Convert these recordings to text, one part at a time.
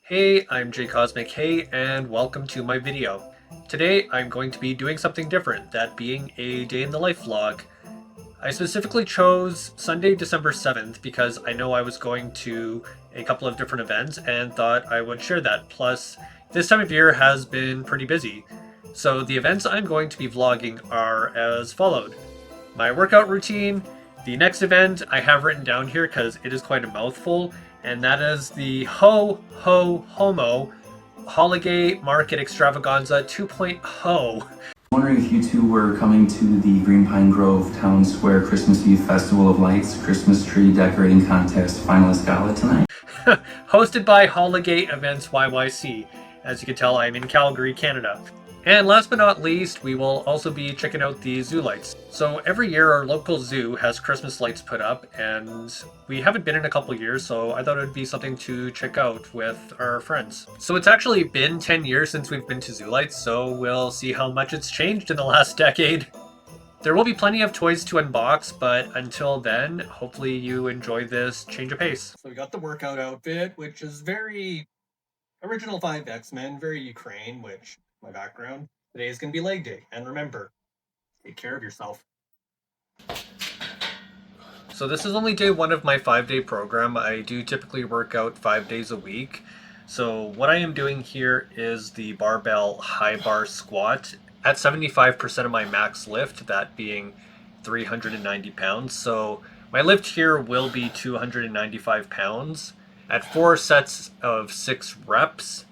Hey, I'm Cosmic Hey, and welcome to my video. Today I'm going to be doing something different, that being a day in the life vlog. I specifically chose Sunday, December 7th because I know I was going to a couple of different events and thought I would share that. Plus, this time of year has been pretty busy. So the events I'm going to be vlogging are as followed. My workout routine, the next event I have written down here because it is quite a mouthful, and that is the Ho Ho Homo Holiday Market Extravaganza 2.0. Wondering if you two were coming to the Green Pine Grove Town Square Christmas Eve Festival of Lights Christmas Tree Decorating Contest Finalist Gala tonight. Hosted by Holiday Events YYC. As you can tell, I'm in Calgary, Canada. And last but not least, we will also be checking out the zoo lights. So every year our local zoo has Christmas lights put up, and we haven't been in a couple years, so I thought it would be something to check out with our friends. So it's actually been 10 years since we've been to zoo lights, so we'll see how much it's changed in the last decade. There will be plenty of toys to unbox, but until then, hopefully you enjoy this change of pace. So we got the workout outfit, which is very original 5 X-Men, very Ukraine, which my background. Today is going to be leg day, and remember, take care of yourself. So this is only day 1 of my 5-day program. I do typically work out 5 days a week. So what I am doing here is the barbell high bar squat at 75% of my max lift, that being 390 pounds. So my lift here will be 295 pounds at 4 sets of 6 reps.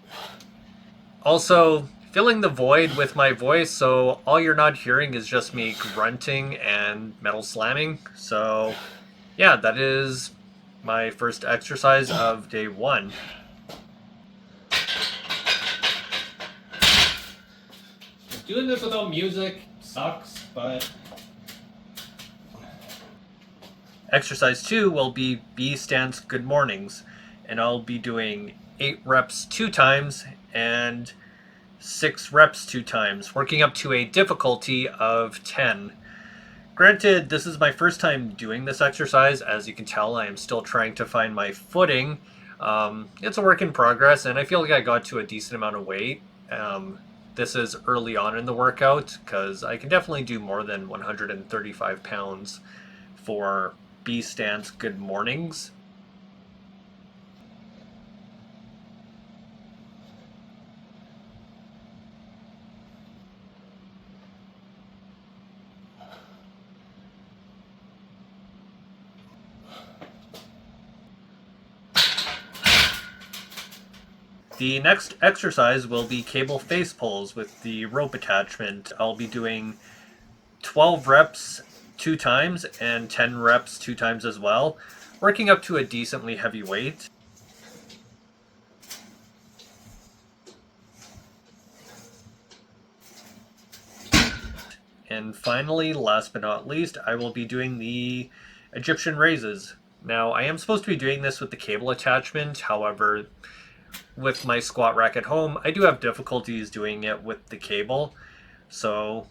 Also, filling the void with my voice, so all you're not hearing is just me grunting and metal slamming. So yeah, that is my first exercise of day 1. Doing this without music sucks, but... Exercise 2 will be B stance good mornings, and I'll be doing 8 reps 2 times and 6 reps 2 times, working up to a difficulty of 10. Granted, this is my first time doing this exercise. As you can tell, I am still trying to find my footing. It's a work in progress, and I feel like I got to a decent amount of weight. This is early on in the workout, because I can definitely do more than 135 pounds for B stance good mornings. The next exercise will be cable face pulls with the rope attachment. I'll be doing 12 reps 2 times and 10 reps 2 times as well, working up to a decently heavy weight. And finally, last but not least, I will be doing the Egyptian raises. Now, I am supposed to be doing this with the cable attachment, however, with my squat rack at home, I do have difficulties doing it with the cable. So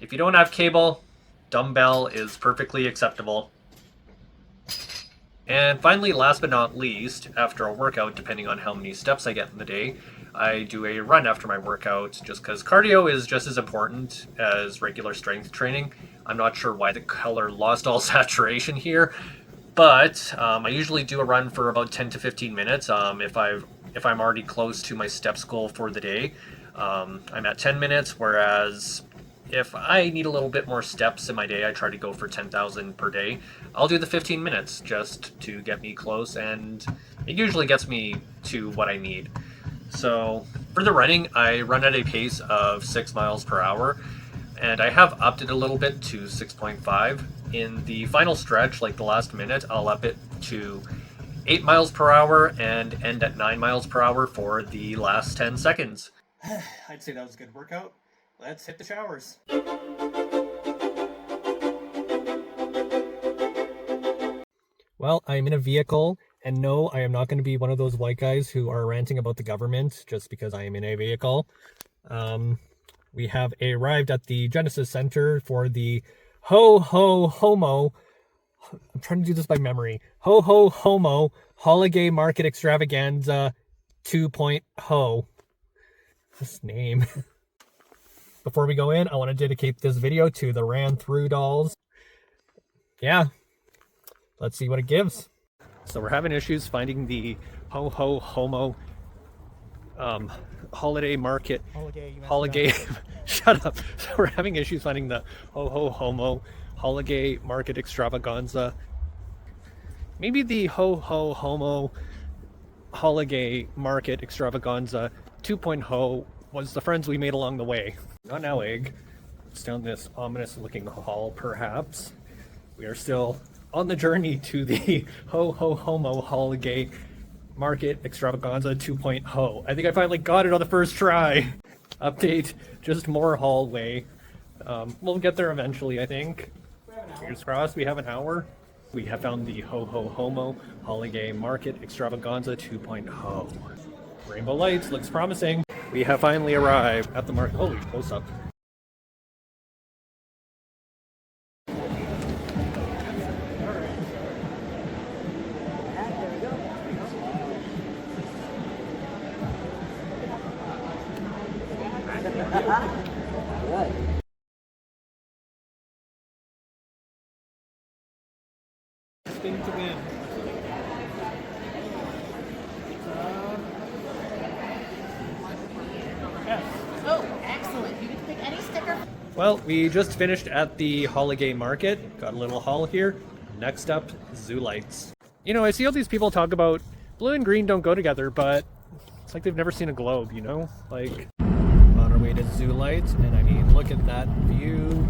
if you don't have cable, dumbbell is perfectly acceptable. And finally, last but not least, after a workout, depending on how many steps I get in the day, I do a run after my workout, just because cardio is just as important as regular strength training. I'm not sure why the color lost all saturation here, but I usually do a run for about 10 to 15 minutes if I'm already close to my steps goal for the day. I'm at 10 minutes, whereas if I need a little bit more steps in my day, I try to go for 10,000 per day. I'll do the 15 minutes just to get me close, and it usually gets me to what I need. So for the running, I run at a pace of 6 miles per hour, and I have upped it a little bit to 6.5. In the final stretch, like the last minute, I'll up it to 8 miles per hour and end at 9 miles per hour for the last 10 seconds. I'd say that was a good workout. Let's hit the showers. Well, I'm in a vehicle, and no, I am not going to be one of those white guys who are ranting about the government just because I am in a vehicle. We have arrived at the Genesis Center for the Ho Ho Homo. I'm trying to do this by memory. Ho Ho Homo Holiday Market Extravaganza 2.0. This name. Before we go in, I want to dedicate this video to the Ran Through dolls. Yeah, let's see what it gives. So we're having issues finding the Ho Ho Homo holiday market. Holiday. Shut up. So we're having issues finding the Ho Ho Homo holiday market extravaganza. Maybe the Ho Ho Homo holiday market extravaganza 2.0 was the friends we made along the way. Not now, egg. It's down this ominous looking hall, perhaps. We are still on the journey to the Ho Ho Homo holiday market extravaganza 2.0. I think I finally got it on the first try. Update, just more hallway. We'll get there eventually, I think. Fingers crossed, we have an hour. We have found the Ho Ho Homo holiday market extravaganza 2.0. Rainbow lights, looks promising. We have finally arrived at the market. Holy, close up. Thing to win. Oh, excellent. You can pick any sticker. Well, we just finished at the holiday market. Got a little haul here. Next up, zoo lights. You know, I see all these people talk about blue and green don't go together, but it's like they've never seen a globe, you know? Like, on our way to zoo lights, and I mean, look at that view.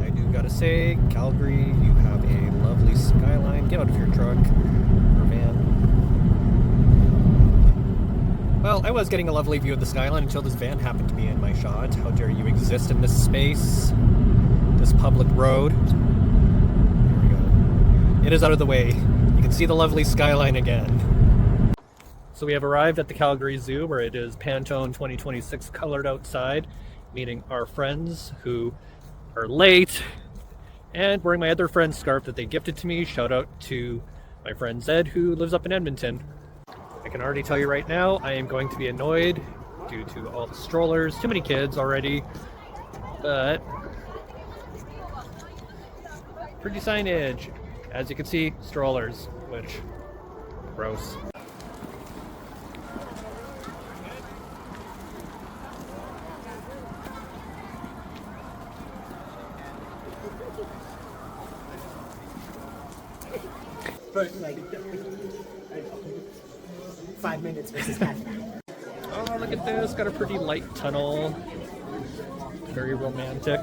I do gotta say, Calgary, you have a lovely skyline. Get out of your truck or van. Well, I was getting a lovely view of the skyline until this van happened to be in my shot. How dare you exist in this space? This public road. Here we go. It is out of the way. You can see the lovely skyline again. So we have arrived at the Calgary Zoo, where it is Pantone 2026 colored outside, meeting our friends who are late, and wearing my other friend's scarf that they gifted to me. Shout out to my friend Zed, who lives up in Edmonton. I can already tell you right now, I am going to be annoyed due to all the strollers. Too many kids already, but pretty signage. As you can see, strollers, which, gross. But like 5 minutes versus half an hour. Oh, look at this. Got a pretty light tunnel. Very romantic.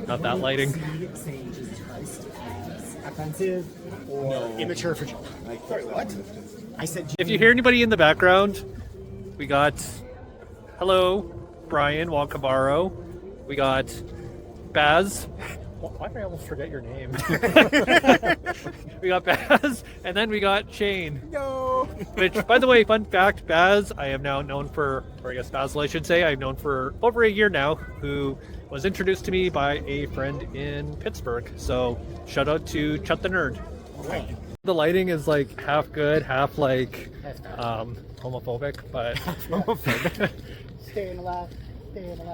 Not that lighting. Saying Jesus Christ offensive or immature for children. Like, sorry, what? I said. If you hear anybody in the background, we got hello, Brian Walcabaro. We got Baz. Why did I almost forget your name? We got Baz, and then we got Shane. No. Which, by the way, fun fact, Baz, I have now known for, or I guess Basil, I should say, I've known for over a year now, who was introduced to me by a friend in Pittsburgh. So, shout out to Chut the Nerd. Right. The lighting is like half good, half like homophobic, but Staying alive.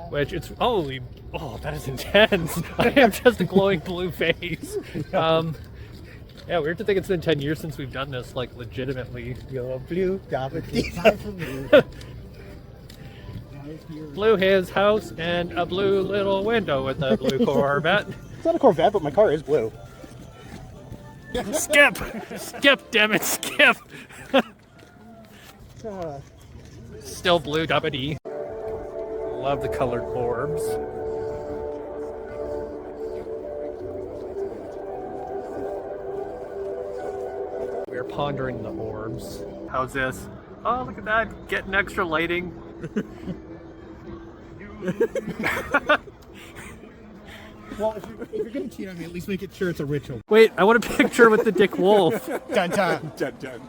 which it's holy, oh, that is intense. I have just a glowing blue face. Yeah, weird to think it's been 10 years since we've done this, like, legitimately. You're blue, Blue his house and a blue little window with a blue Corvette. It's not a Corvette, but my car is blue. Skip! Skip, damn it, skip! Still blue, W-D. Love the colored orbs. We're pondering the orbs. How's this? Oh, look at that. Getting extra lighting. Well, if you're gonna cheat on me, at least make it sure it's a ritual. Wait, I want a picture with the Dick Wolf. Dun dun. Dun dun.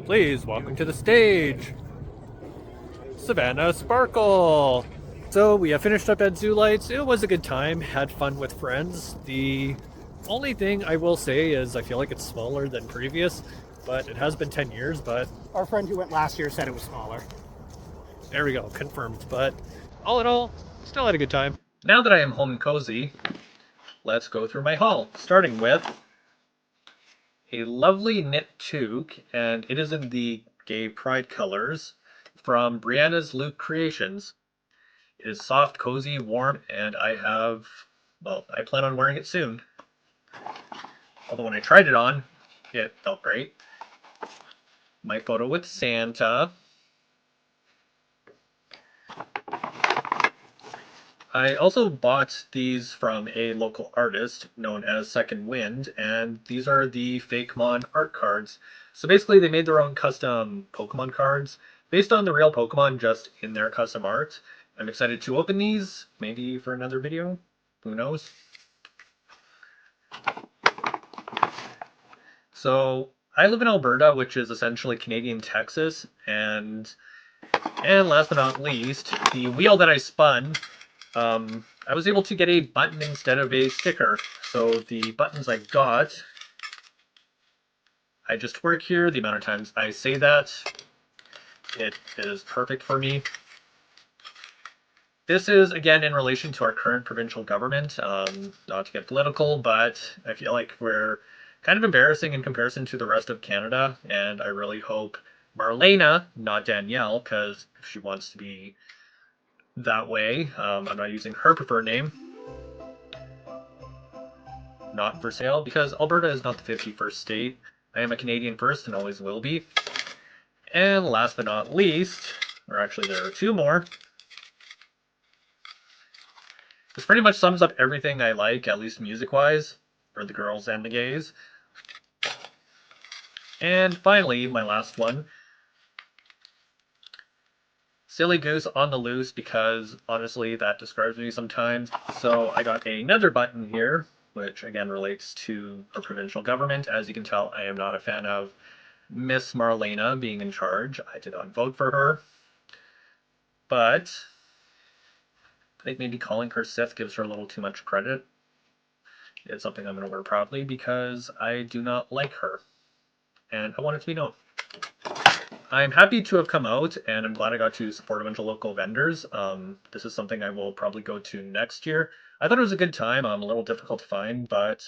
Please, welcome to the stage. Savannah Sparkle. So we have finished up at Zoo Lights. It was a good time. Had fun with friends. The Only thing I will say is I feel like it's smaller than previous, but it has been 10 years, but Our friend who went last year said it was smaller. there we go, confirmed. But all in all, still had a good time. Now that I am home and cozy, let's go through my haul, starting with a lovely knit toque, and it is in the gay pride colors from Brianna's Luke Creations. It is soft, cozy, warm, and I plan on wearing it soon. Although when I tried it on, it felt great. My photo with Santa. I also bought these from a local artist known as Second Wind, and these are the Fakemon art cards. So basically, they made their own custom Pokemon cards based on the real Pokemon, just in their custom art. I'm excited to open these, maybe for another video. Who knows? So I live in Alberta, which is essentially Canadian Texas, and last but not least, the wheel that I spun, I was able to get a button instead of a sticker. So the buttons I got, I just work here. The amount of times I say that, it is perfect for me. This is, again, in relation to our current provincial government. Not to get political, but I feel like we're kind of embarrassing in comparison to the rest of Canada, and I really hope Marlena, not Danielle, because if she wants to be that way, I'm not using her preferred name, not for sale, because Alberta is not the 51st state. I am a Canadian first and always will be. And last but not least, or actually there are two more, this pretty much sums up everything I like, at least music-wise, for the girls and the gays. And finally, my last one, Silly Goose on the Loose, because honestly that describes me sometimes. So I got another button here, which again relates to our provincial government. As you can tell, I am not a fan of Miss Marlena being in charge. I did not vote for her. But I think maybe calling her Sith gives her a little too much credit. It's something I'm going to wear proudly because I do not like her. And I want it to be known. I'm happy to have come out, and I'm glad I got to support a bunch of local vendors. This is something I will probably go to next year. I thought it was a good time. A little difficult to find, but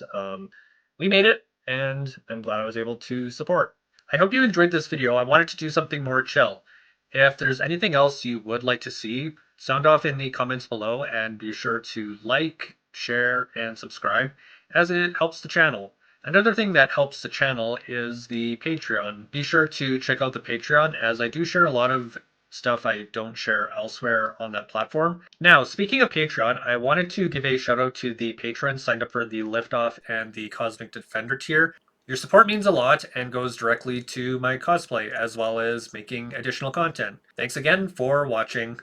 we made it, and I'm glad I was able to support. I hope you enjoyed this video. I wanted to do something more chill. If there's anything else you would like to see, sound off in the comments below, and be sure to like, share, and subscribe, as it helps the channel. Another thing that helps the channel is the Patreon. Be sure to check out the Patreon, as I do share a lot of stuff I don't share elsewhere on that platform. Now, speaking of Patreon, I wanted to give a shout out to the patrons signed up for the Liftoff and the Cosmic Defender tier. Your support means a lot and goes directly to my cosplay, as well as making additional content. Thanks again for watching.